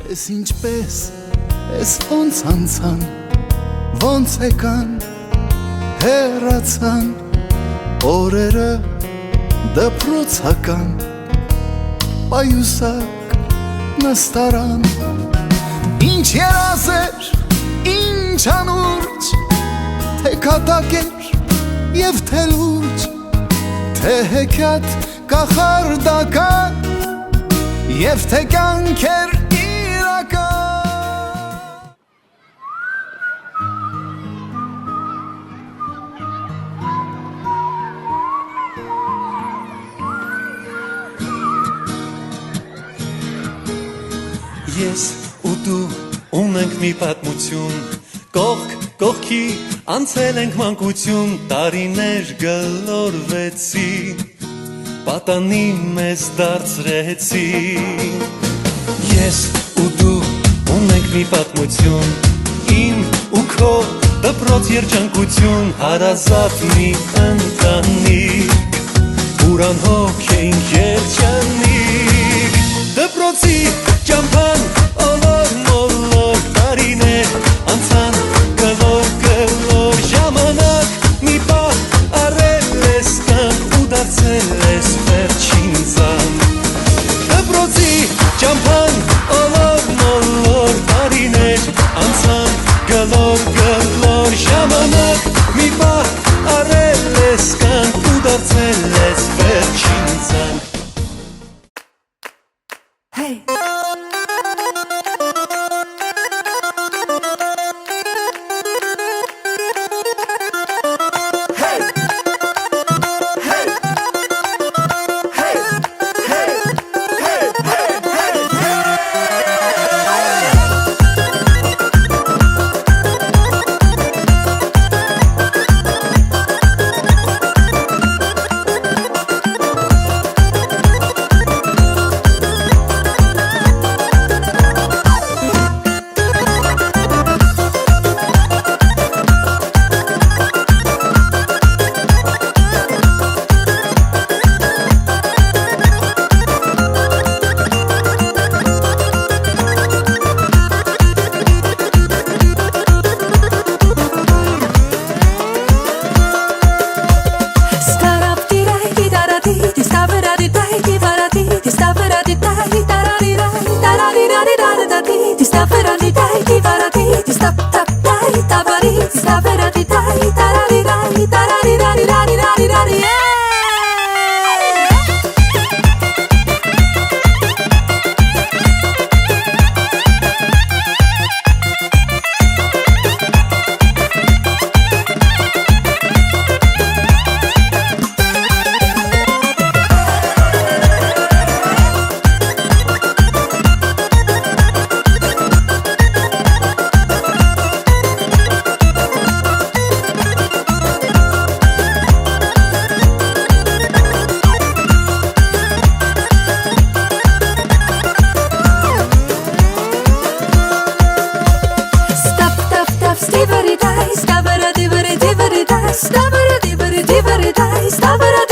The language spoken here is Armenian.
Ես ինչպես, ես ոնց անցան, ոնց եկան, հեռացան, օրերը դպրոցական, պայուսակ նստարան, ինչ երազեր, ինչ անուրջ, թե կատակ էր և թե լուրջ, թե հեքիաթ կախարդական և թե կյանքեր Ես ու դու ունենք մի պատմություն, կողք կողքի անցել ենք մանկություն, տարիներ գլորվեցի, պատանի մեզ դարձրեցի։ Ես ու դու ունենք մի պատմություն, իմ ու քո դպրոց երջանկություն, հարազատ մի ընտանիք, ուրան հոգ էինք երջանիկ, դպրոցի ճամփան ոլոր մոլոր տարիներ անցան գլոր գլոր ժամանակ մի պահ առել ես կյանք ու դարձել ես վերջին զանգ դպրոցի ճամփան ոլոր մոլոր տարիներ անցան գլոր գլոր ժամանակ մի պահ առել ես կյանք ու դարձել ես վերջին զանգ Hey Stop